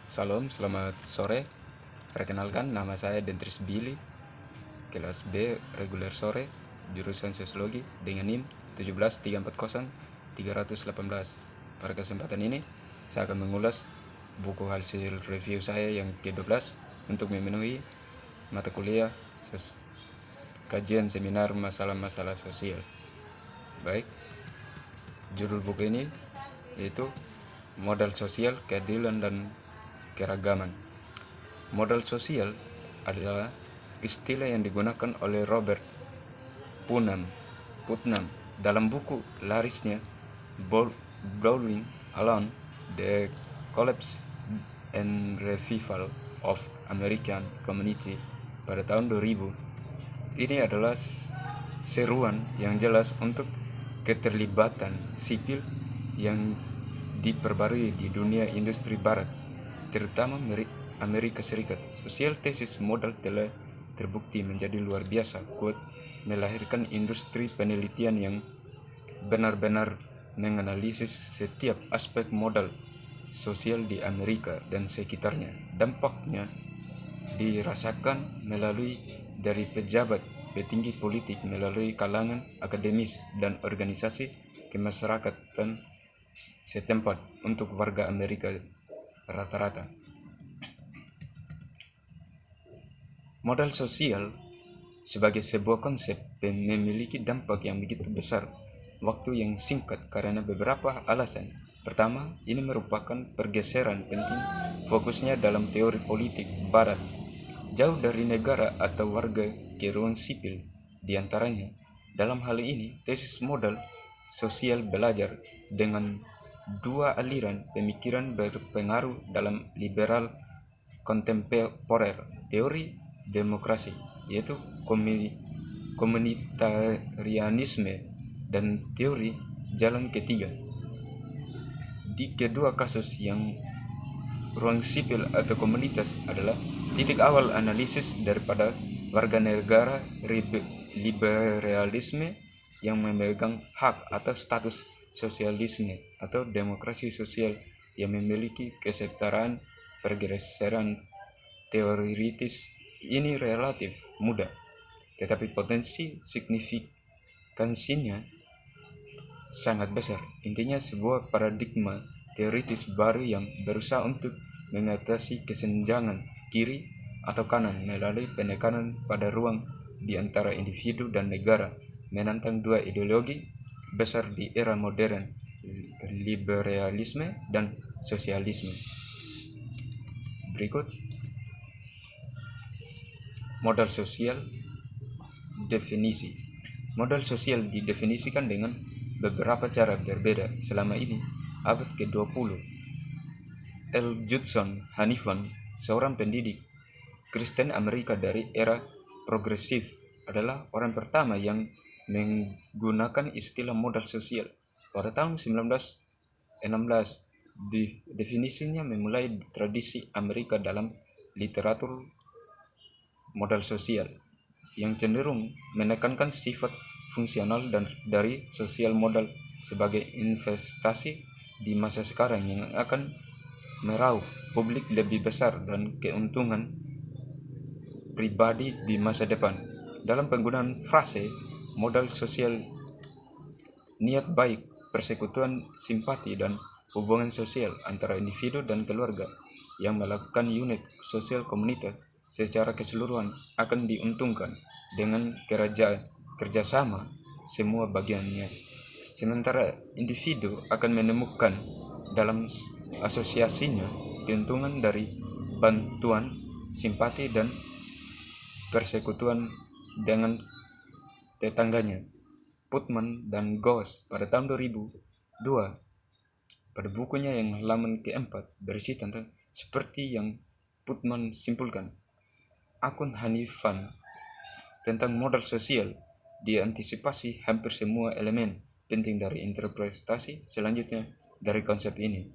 Salam, selamat sore. Perkenalkan, nama saya Dentris Billy, kelas B reguler sore, jurusan Sosiologi dengan NIM 17340-318. Pada kesempatan ini, saya akan mengulas buku hasil review saya yang ke-12 untuk memenuhi mata kuliah kajian seminar masalah-masalah sosial. Baik, judul buku ini yaitu Modal Sosial, Keadilan dan Keragaman. Modal sosial adalah istilah yang digunakan oleh Robert Putnam dalam buku larisnya Bowling Alone: The Collapse and Revival of American Community pada tahun 2000. Ini adalah seruan yang jelas untuk keterlibatan sipil yang diperbarui di dunia industri barat, terutama Amerika Serikat. Sosial tesis modal telah terbukti menjadi luar biasa kuat, melahirkan industri penelitian yang benar-benar menganalisis setiap aspek modal sosial di Amerika dan sekitarnya. Dampaknya dirasakan melalui dari pejabat, petinggi politik, melalui kalangan akademis dan organisasi kemasyarakatan setempat untuk warga Amerika rata-rata. Modal sosial sebagai sebuah konsep memiliki dampak yang begitu besar waktu yang singkat karena beberapa alasan. Pertama, ini merupakan pergeseran penting fokusnya dalam teori politik barat, jauh dari negara atau warga ke ruang sipil. Di antaranya, dalam hal ini, tesis modal sosial belajar dengan dua aliran pemikiran berpengaruh dalam liberal kontemporer, teori demokrasi, yaitu komunitarianisme dan teori jalan ketiga. Di kedua kasus yang ruang sipil atau komunitas adalah titik awal analisis daripada warga negara liberalisme yang memegang hak atau status sosialisme atau demokrasi sosial yang memiliki kesetaraan. Pergeseran teoritis ini relatif mudah, tetapi potensi signifikansinya sangat besar. Intinya sebuah paradigma teoritis baru yang berusaha untuk mengatasi kesenjangan kiri atau kanan melalui penekanan pada ruang di antara individu dan negara, menantang dua ideologi besar di era modern, liberalisme dan sosialisme. Berikut modal sosial definisi. Modal sosial didefinisikan dengan beberapa cara berbeda selama ini. Abad ke-20, L. Judson Hanifan, seorang pendidik Kristen Amerika dari era progresif, adalah orang pertama yang menggunakan istilah modal sosial. Pada tahun 1916, definisinya memulai tradisi Amerika dalam literatur modal sosial yang cenderung menekankan sifat fungsional dan dari sosial modal sebagai investasi di masa sekarang yang akan meraup publik lebih besar dan keuntungan pribadi di masa depan. Dalam penggunaan frase modal sosial, niat baik, persekutuan simpati, dan hubungan sosial antara individu dan keluarga yang melakukan unit sosial komunitas secara keseluruhan akan diuntungkan dengan kerjasama semua bagiannya. Sementara individu akan menemukan dalam asosiasinya keuntungan dari bantuan, simpati, dan persekutuan dengan tetangganya. Putnam dan Goss pada tahun 2002 pada bukunya yang halaman keempat berisi tentang seperti yang Putnam simpulkan. Akun Hanifan tentang modal sosial diantisipasi hampir semua elemen penting dari interpretasi selanjutnya dari konsep ini.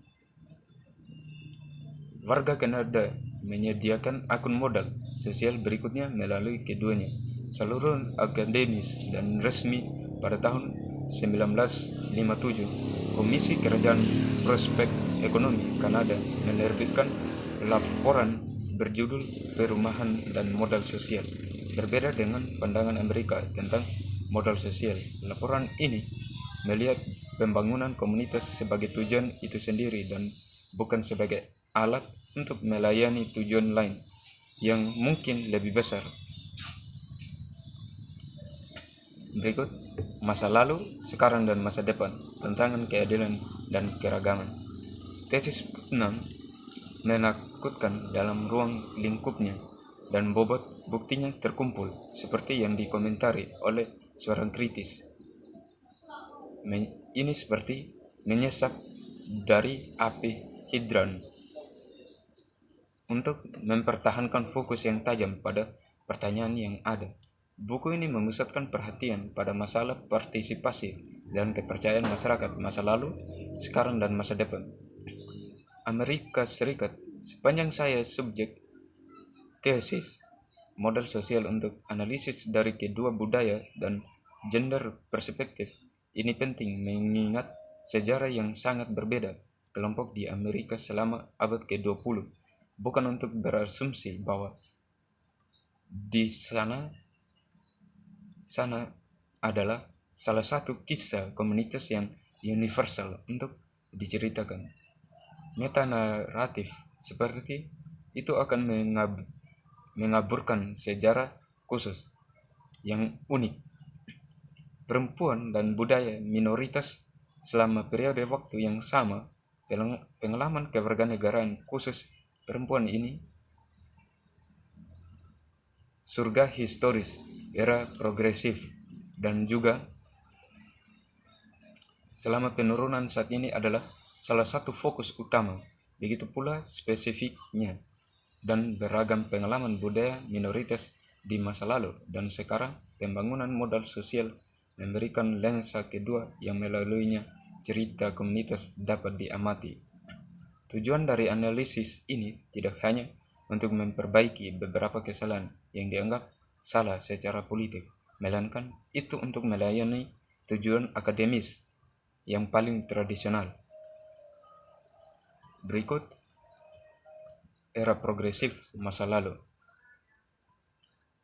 Warga Kanada menyediakan akun modal sosial berikutnya melalui keduanya. Saluran akademis dan resmi pada tahun 1957, Komisi Kerajaan Prospek Ekonomi Kanada menerbitkan laporan berjudul Perumahan dan Modal Sosial. Berbeda dengan pandangan Amerika tentang modal sosial, laporan ini melihat pembangunan komunitas sebagai tujuan itu sendiri dan bukan sebagai alat untuk melayani tujuan lain yang mungkin lebih besar. Berikut masa lalu, sekarang, dan masa depan, tantangan keadilan dan keragaman. Tesis Putnam menakutkan dalam ruang lingkupnya dan bobot buktinya terkumpul seperti yang dikomentari oleh seorang kritis. Ini seperti menyesap dari api hidran untuk mempertahankan fokus yang tajam pada pertanyaan yang ada. Buku ini memusatkan perhatian pada masalah partisipasi dan kepercayaan masyarakat masa lalu, sekarang, dan masa depan. Amerika Serikat. Sepanjang saya subjek tesis modal sosial untuk analisis dari kedua budaya dan gender perspektif, ini penting mengingat sejarah yang sangat berbeda kelompok di Amerika selama abad ke-20, bukan untuk berasumsi bahwa di sana adalah salah satu kisah komunitas yang universal untuk diceritakan. Metanaratif seperti itu akan mengaburkan sejarah khusus yang unik perempuan dan budaya minoritas selama periode waktu yang sama. Pengalaman kewarganegaraan khusus perempuan ini surga historis era progresif, dan juga selama penurunan saat ini adalah salah satu fokus utama. Begitu pula spesifiknya dan beragam pengalaman budaya minoritas di masa lalu dan sekarang. Pembangunan modal sosial memberikan lensa kedua yang melaluinya cerita komunitas dapat diamati. Tujuan dari analisis ini tidak hanya untuk memperbaiki beberapa kesalahan yang dianggap salah secara politik, melainkan itu untuk melayani tujuan akademis yang paling tradisional. Berikut era progresif masa lalu.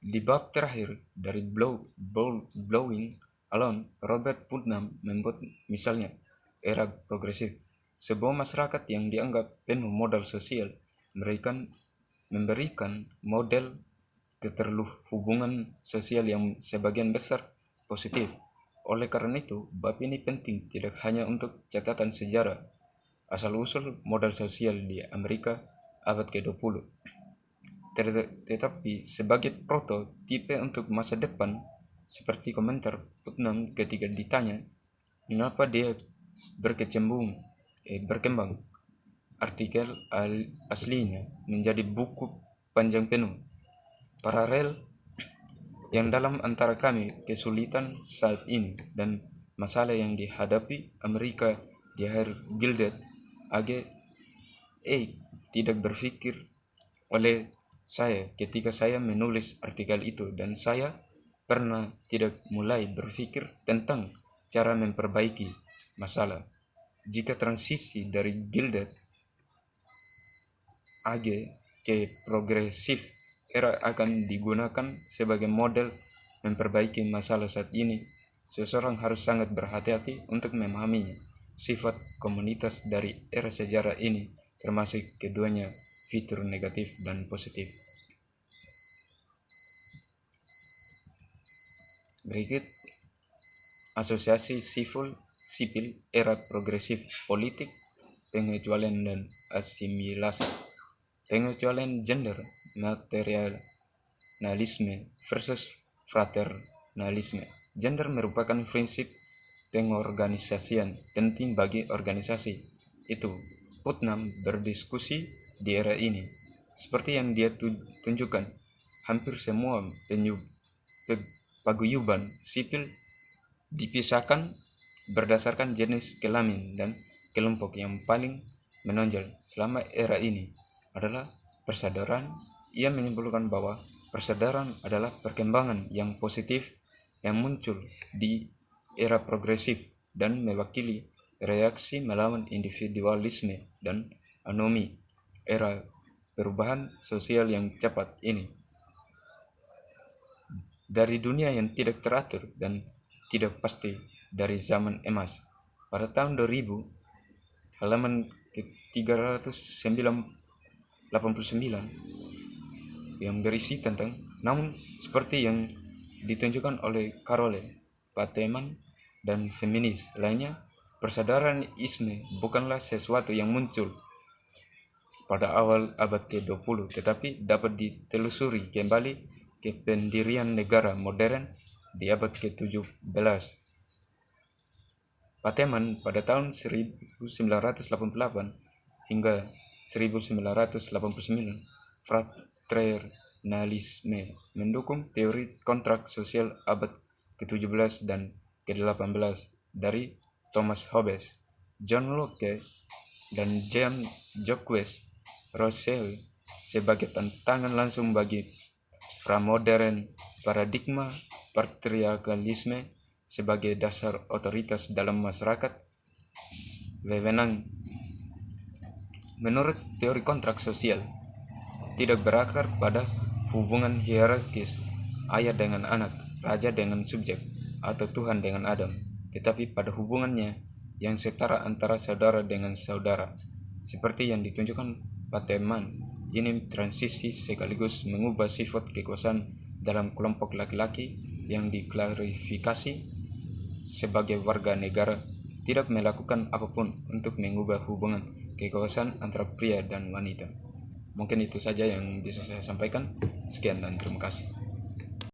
Di bab terakhir dari Blowing Alone, Robert Putnam membuat misalnya era progresif, sebuah masyarakat yang dianggap penuh modal sosial, memberikan model keterhubungan sosial yang sebagian besar positif. Oleh karena itu, bab ini penting tidak hanya untuk catatan sejarah asal-usul modal sosial di Amerika abad ke-20, tetapi sebagai prototipe untuk masa depan. Seperti komentar Putnam ketika ditanya mengapa dia berkembang, artikel aslinya menjadi buku panjang penuh paralel yang dalam antara kami kesulitan saat ini dan masalah yang dihadapi Amerika di akhir Gilded Age tidak berpikir oleh saya ketika saya menulis artikel itu, dan saya pernah tidak mulai berpikir tentang cara memperbaiki masalah jika transisi dari Gilded Age ke progresif era akan digunakan sebagai model memperbaiki masalah saat ini. Seseorang harus sangat berhati-hati untuk memahaminya. Sifat komunitas dari era sejarah ini termasuk keduanya fitur negatif dan positif. Berikut asosiasi sipil era progresif politik, pengecualian dan asimilasi. Pengecualian gender, materialisme versus fraternalisme. Gender merupakan prinsip pengorganisasian penting bagi organisasi. Itu Putnam berdiskusi di era ini. Seperti yang dia tunjukkan, hampir semua paguyuban sipil dipisahkan berdasarkan jenis kelamin, dan kelompok yang paling menonjol selama era ini adalah persaudaraan. Ia menyimpulkan bahwa persaudaraan adalah perkembangan yang positif yang muncul di era progresif dan mewakili reaksi melawan individualisme dan anomi era perubahan sosial yang cepat ini. Dari dunia yang tidak teratur dan tidak pasti dari zaman emas, pada tahun 2000, halaman ke-389 yang berisi tentang, namun seperti yang ditunjukkan oleh Carole Pateman dan feminis lainnya, persaudaraan isme bukanlah sesuatu yang muncul pada awal abad ke-20, tetapi dapat ditelusuri kembali ke pendirian negara modern di abad ke-17. Pateman pada tahun 1988 hingga 1989, fraternalisme mendukung teori kontrak sosial abad ke-17 dan ke-18 dari Thomas Hobbes, John Locke, dan Jean-Jacques Rousseau sebagai tantangan langsung bagi pramodern paradigma patriarkalisme sebagai dasar otoritas dalam masyarakat wewenang. Menurut teori kontrak sosial, tidak berakar pada hubungan hierarkis ayah dengan anak, raja dengan subjek, atau Tuhan dengan Adam, tetapi pada hubungannya yang setara antara saudara dengan saudara. Seperti yang ditunjukkan Pateman, ini transisi sekaligus mengubah sifat kekuasaan dalam kelompok laki-laki yang diklarifikasi sebagai warga negara tidak melakukan apapun untuk mengubah hubungan kekuasaan antara pria dan wanita. Mungkin itu saja yang bisa saya sampaikan. Sekian dan terima kasih.